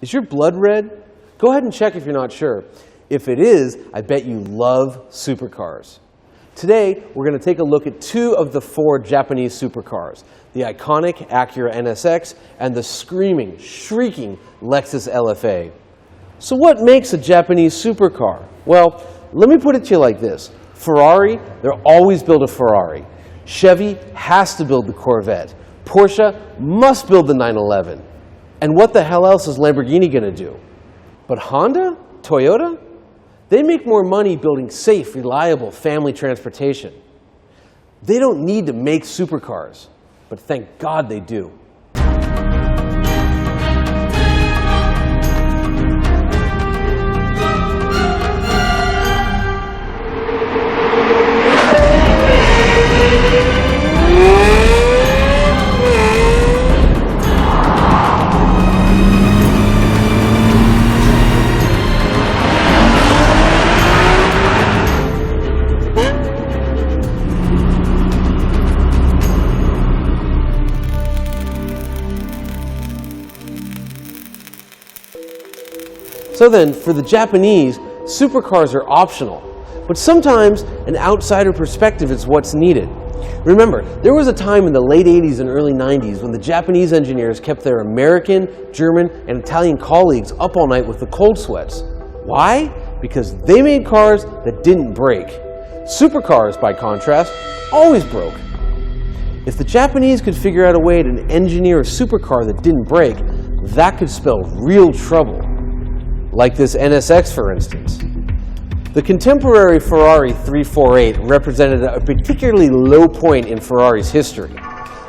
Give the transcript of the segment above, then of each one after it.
Is your blood red? Go ahead and check if you're not sure. If it is, I bet you love supercars. Today, we're going to take a look at two of the four Japanese supercars, the iconic Acura NSX and the screaming, shrieking Lexus LFA. So what makes a Japanese supercar? Well, let me put it to you like this. Ferrari, they'll always build a Ferrari. Chevy has to build the Corvette. Porsche must build the 911. And what the hell else is Lamborghini going to do? But Honda? Toyota? They make more money building safe, reliable family transportation. They don't need to make supercars, but thank God they do. So then, for the Japanese, supercars are optional. But sometimes, an outsider perspective is what's needed. Remember, there was a time in the late 80s and early 90s when the Japanese engineers kept their American, German, and Italian colleagues up all night with the cold sweats. Why? Because they made cars that didn't break. Supercars, by contrast, always broke. If the Japanese could figure out a way to engineer a supercar that didn't break, that could spell real trouble. Like this NSX, for instance. The contemporary Ferrari 348 represented a particularly low point in Ferrari's history.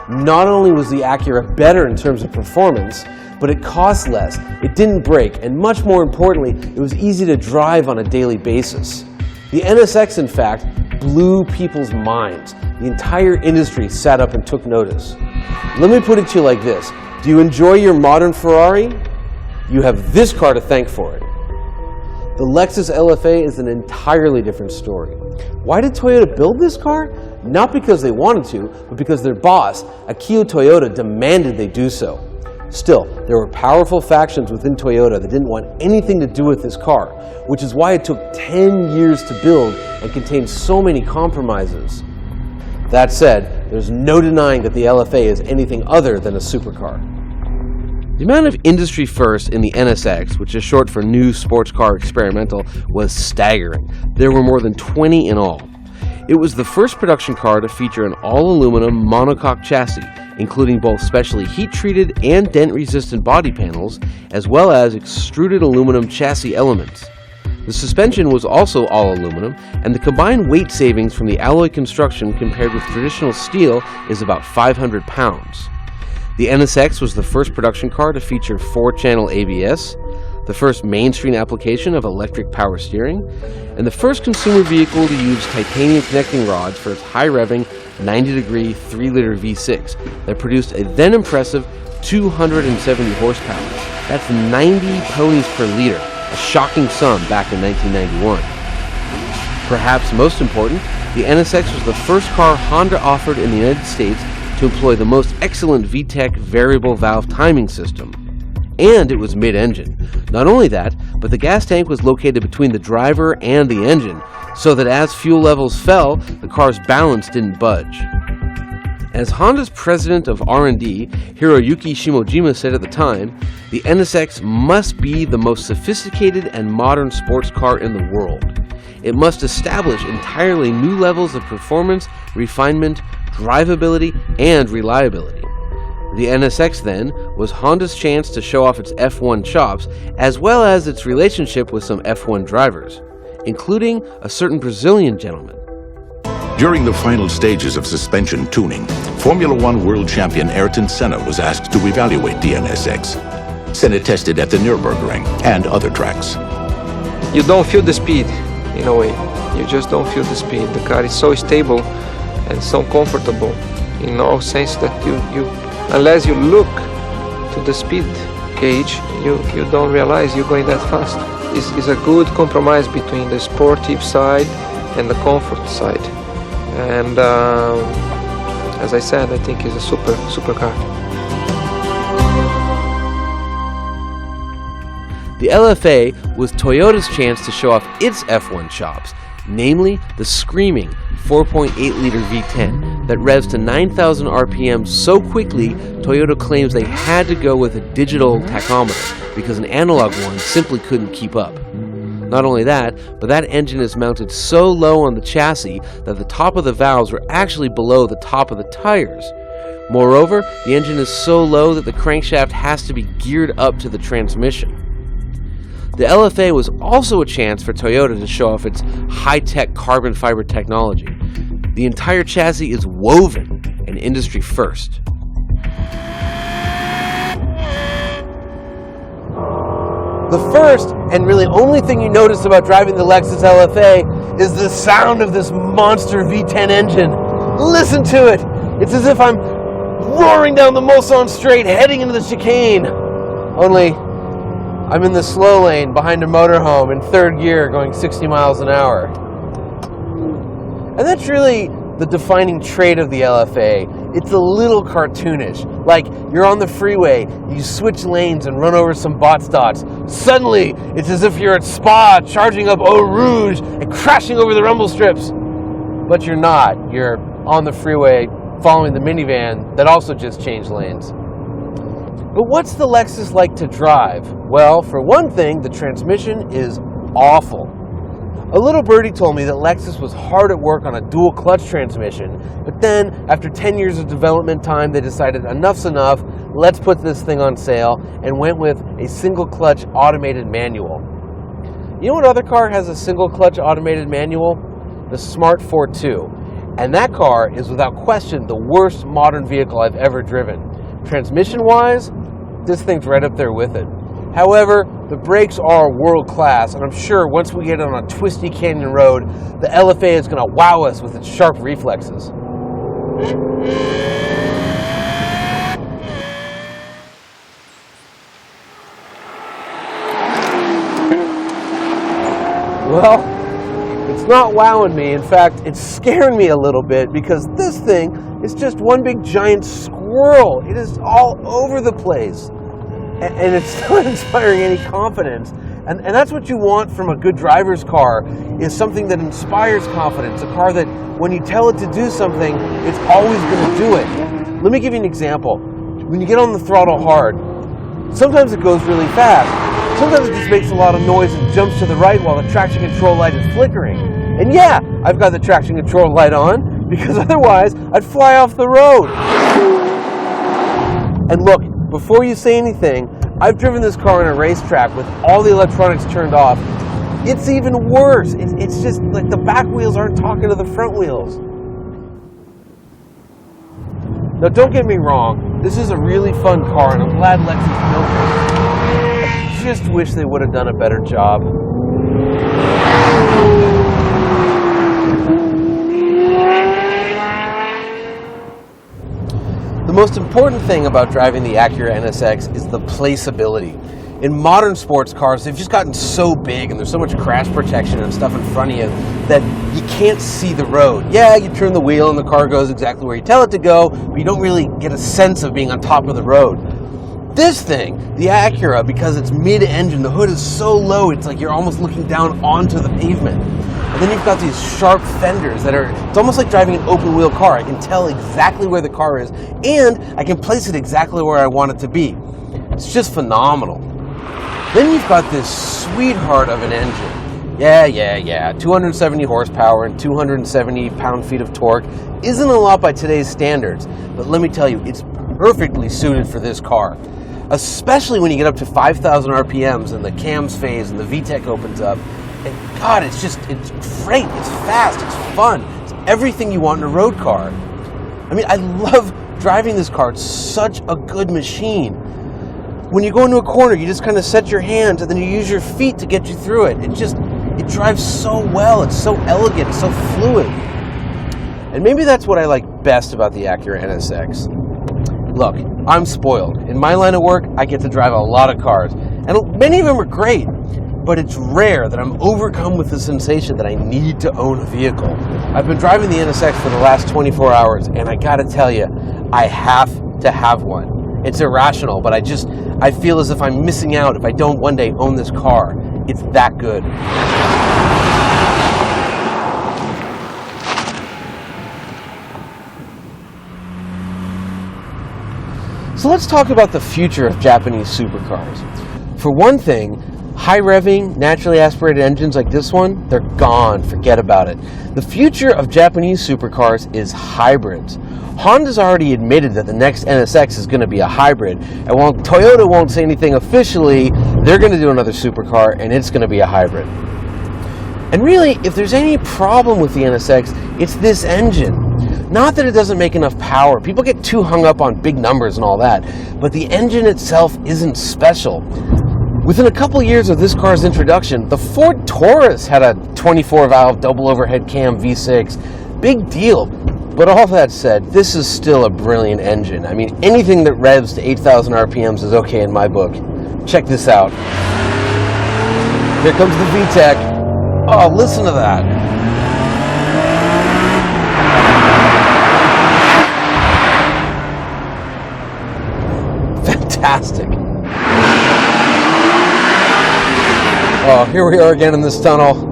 Not only was the Acura better in terms of performance, but it cost less, it didn't break, and much more importantly, it was easy to drive on a daily basis. The NSX, in fact, blew people's minds. The entire industry sat up and took notice. Let me put it to you like this. Do you enjoy your modern Ferrari? You have this car to thank for it. The Lexus LFA is an entirely different story. Why did Toyota build this car? Not because they wanted to, but because their boss, Akio Toyoda, demanded they do so. Still, there were powerful factions within Toyota that didn't want anything to do with this car, which is why it took 10 years to build and contained so many compromises. That said, there's no denying that the LFA is anything other than a supercar. The amount of industry firsts in the NSX, which is short for New Sports Car Experimental, was staggering. There were more than 20 in all. It was the first production car to feature an all-aluminum monocoque chassis, including both specially heat-treated and dent-resistant body panels, as well as extruded aluminum chassis elements. The suspension was also all aluminum, and the combined weight savings from the alloy construction compared with traditional steel is about 500 pounds. The NSX was the first production car to feature 4-channel ABS, the first mainstream application of electric power steering, and the first consumer vehicle to use titanium connecting rods for its high-revving 90-degree 3-liter V6 that produced a then impressive 270 horsepower. That's 90 ponies per liter, a shocking sum back in 1991. Perhaps most important, the NSX was the first car Honda offered in the United States to employ the most excellent VTEC variable valve timing system. And it was mid-engine. Not only that, but the gas tank was located between the driver and the engine, so that as fuel levels fell, the car's balance didn't budge. As Honda's president of R&D, Hiroyuki Shimojima, said at the time, the NSX must be the most sophisticated and modern sports car in the world. It must establish entirely new levels of performance, refinement, drivability, and reliability. The NSX, then, was Honda's chance to show off its F1 chops, as well as its relationship with some F1 drivers, including a certain Brazilian gentleman. During the final stages of suspension tuning, Formula One world champion Ayrton Senna was asked to evaluate the NSX. Senna tested at the Nürburgring and other tracks. You don't feel the speed, in a way. You just don't feel the speed. The car is so stable and so comfortable in all sense that you unless you look to the speed gauge, you don't realize you're going that fast. It's a good compromise between the sportive side and the comfort side. And as I said, I think it's a super car. The LFA was Toyota's chance to show off its F1 chops, namely the screaming 4.8-liter V10 that revs to 9,000 RPM so quickly Toyota claims they had to go with a digital tachometer because an analog one simply couldn't keep up. Not only that, but that engine is mounted so low on the chassis that the top of the valves were actually below the top of the tires. Moreover, the engine is so low that the crankshaft has to be geared up to the transmission. The LFA was also a chance for Toyota to show off its high-tech carbon fiber technology. The entire chassis is woven, an industry first. The first and really only thing you notice about driving the Lexus LFA is the sound of this monster V10 engine. Listen to it! It's as if I'm roaring down the Mulsanne Straight heading into the chicane. Only I'm in the slow lane behind a motorhome in third gear going 60 miles an hour. And that's really the defining trait of the LFA. It's a little cartoonish. Like you're on the freeway, you switch lanes and run over some bot dots. Suddenly, it's as if you're at Spa charging up Eau Rouge and crashing over the rumble strips. But you're not. You're on the freeway following the minivan that also just changed lanes. But what's the Lexus like to drive? Well, for one thing, the transmission is awful. A little birdie told me that Lexus was hard at work on a dual clutch transmission, but then, after 10 years of development time, they decided enough's enough, let's put this thing on sale, and went with a single clutch automated manual. You know what other car has a single clutch automated manual? The Smart 4.2. And that car is without question the worst modern vehicle I've ever driven. Transmission-wise, this thing's right up there with it. However, the brakes are world class, and I'm sure once we get on a twisty canyon road, the LFA is going to wow us with its sharp reflexes. Well, it's not wowing me. In fact, it's scaring me a little bit because this thing is just one big giant squirrel. It is all over the place. And it's not inspiring any confidence. And that's what you want from a good driver's car, is something that inspires confidence. A car that when you tell it to do something, it's always going to do it. Let me give you an example. When you get on the throttle hard, sometimes it goes really fast. Sometimes it just makes a lot of noise and jumps to the right while the traction control light is flickering. And yeah, I've got the traction control light on, because otherwise I'd fly off the road. And look, before you say anything, I've driven this car on a racetrack with all the electronics turned off. It's even worse. It's just like the back wheels aren't talking to the front wheels. Now, don't get me wrong. This is a really fun car, and I'm glad Lexus built it. I just wish they would have done a better job. The most important thing about driving the Acura NSX is the placeability. In modern sports cars, they've just gotten so big and there's so much crash protection and stuff in front of you that you can't see the road. Yeah, you turn the wheel and the car goes exactly where you tell it to go, but you don't really get a sense of being on top of the road. This thing, the Acura, because it's mid-engine, the hood is so low, it's like you're almost looking down onto the pavement. And then you've got these sharp fenders that it's almost like driving an open wheel car. I can tell exactly where the car is, and I can place it exactly where I want it to be. It's just phenomenal. Then you've got this sweetheart of an engine. Yeah. 270 horsepower and 270 pound-feet of torque isn't a lot by today's standards, but let me tell you, it's perfectly suited for this car. Especially when you get up to 5,000 RPMs and the cams phase and the VTEC opens up. And God, it's great, it's fast, it's fun, it's everything you want in a road car. I mean, I love driving this car, it's such a good machine. When you go into a corner, you just kind of set your hands and then you use your feet to get you through it. It drives so well, it's so elegant, it's so fluid. And maybe that's what I like best about the Acura NSX. Look, I'm spoiled. In my line of work, I get to drive a lot of cars, and many of them are great. But it's rare that I'm overcome with the sensation that I need to own a vehicle. I've been driving the NSX for the last 24 hours, and I gotta tell you, I have to have one. It's irrational, but I I feel as if I'm missing out if I don't one day own this car. It's that good. So let's talk about the future of Japanese supercars. For one thing, high revving, naturally aspirated engines like this one, they're gone, forget about it. The future of Japanese supercars is hybrids. Honda's already admitted that the next NSX is going to be a hybrid, and while Toyota won't say anything officially, they're going to do another supercar and it's going to be a hybrid. And really, if there's any problem with the NSX, it's this engine. Not that it doesn't make enough power. People get too hung up on big numbers and all that, but the engine itself isn't special. Within a couple years of this car's introduction, the Ford Taurus had a 24-valve double overhead cam V6. Big deal. But all that said, this is still a brilliant engine. I mean, anything that revs to 8,000 RPMs is okay in my book. Check this out. Here comes the VTEC. Oh, listen to that. Fantastic. Oh, here we are again in this tunnel.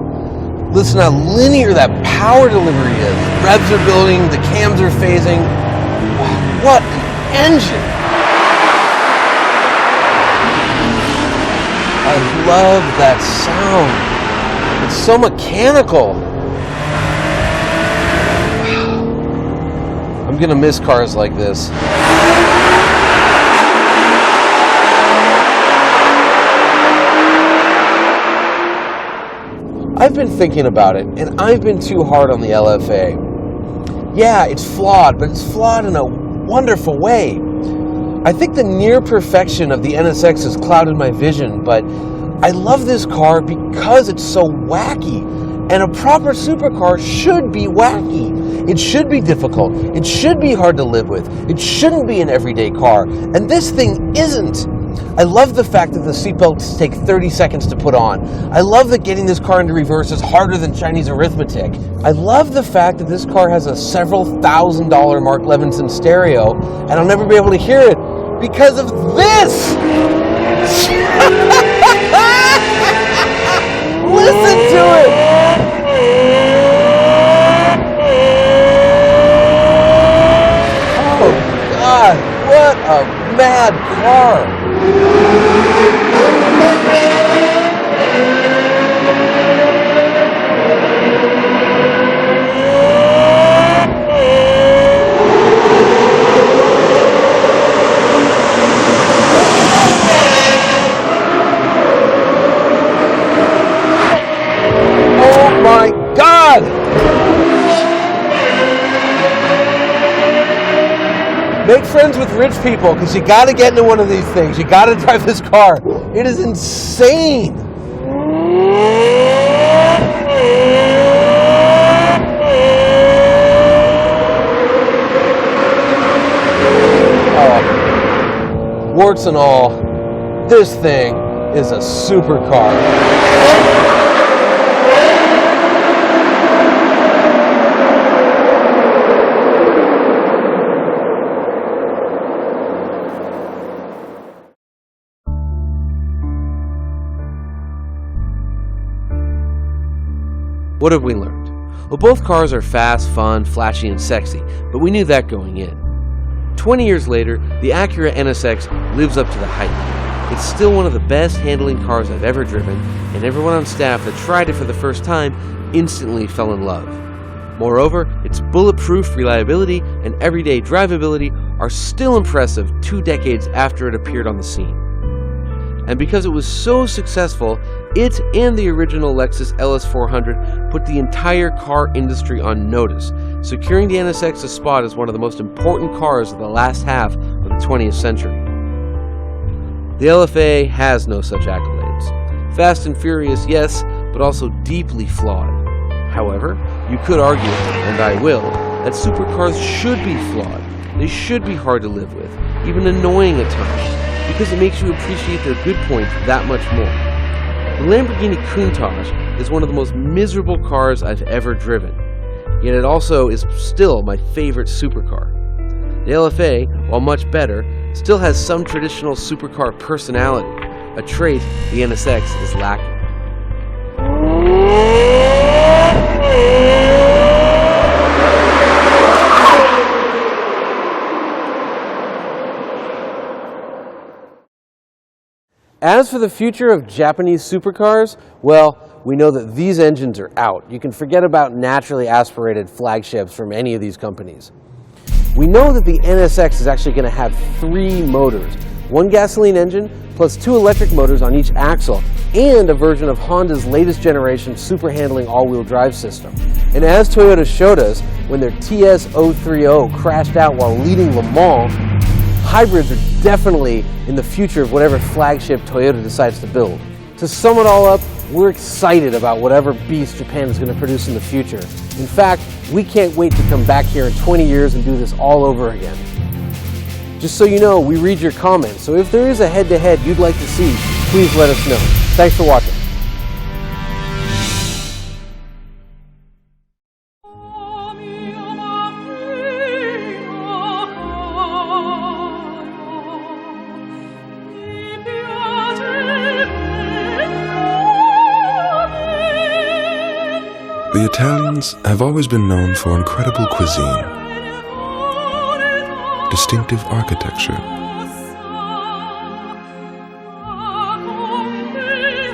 Listen how linear that power delivery is. Revs are building, the cams are phasing. What an engine! I love that sound. It's so mechanical. I'm gonna miss cars like this. I've been thinking about it, and I've been too hard on the LFA. Yeah, it's flawed, but it's flawed in a wonderful way. I think the near perfection of the NSX has clouded my vision, but I love this car because it's so wacky, and a proper supercar should be wacky. It should be difficult. It should be hard to live with. It shouldn't be an everyday car, and this thing isn't. I love the fact that the seatbelts take 30 seconds to put on. I love that getting this car into reverse is harder than Chinese arithmetic. I love the fact that this car has a several $1,000 Mark Levinson stereo, and I'll never be able to hear it because of this! Listen to it! Oh God, what a mad car! Oh my God! Make friends with rich people, because you got to get into one of these things. You got to drive this car. It is insane. Oh, warts and all, this thing is a supercar. What have we learned? Well, both cars are fast, fun, flashy, and sexy, but we knew that going in. 20 years later, the Acura NSX lives up to the hype. It's still one of the best handling cars I've ever driven, and everyone on staff that tried it for the first time instantly fell in love. Moreover, its bulletproof reliability and everyday drivability are still impressive 2 decades after it appeared on the scene. And because it was so successful, it and the original Lexus LS400 put the entire car industry on notice, securing the NSX a spot as one of the most important cars of the last half of the 20th century. The LFA has no such accolades. Fast and furious, yes, but also deeply flawed. However, you could argue, and I will, that supercars should be flawed. They should be hard to live with, even annoying at times, because it makes you appreciate their good points that much more. The Lamborghini Countach is one of the most miserable cars I've ever driven, yet it also is still my favorite supercar. The LFA, while much better, still has some traditional supercar personality, a trait the NSX is lacking. As for the future of Japanese supercars, well, we know that these engines are out. You can forget about naturally aspirated flagships from any of these companies. We know that the NSX is actually going to have 3 motors, 1 gasoline engine plus 2 electric motors on each axle, and a version of Honda's latest generation super handling all-wheel drive system. And as Toyota showed us when their TS030 crashed out while leading Le Mans, hybrids are definitely in the future of whatever flagship Toyota decides to build. To sum it all up, we're excited about whatever beast Japan is going to produce in the future. In fact, we can't wait to come back here in 20 years and do this all over again. Just so you know, we read your comments, so if there is a head-to-head you'd like to see, please let us know. Thanks for watching. The Italians have always been known for incredible cuisine, distinctive architecture,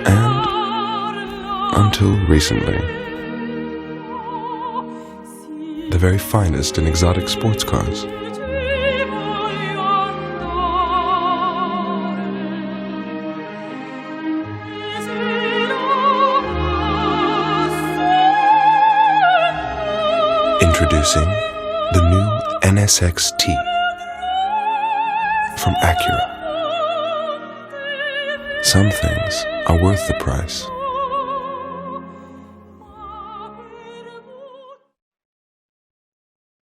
and, until recently, the very finest in exotic sports cars. Introducing the new NSX-T from Acura. Some things are worth the price.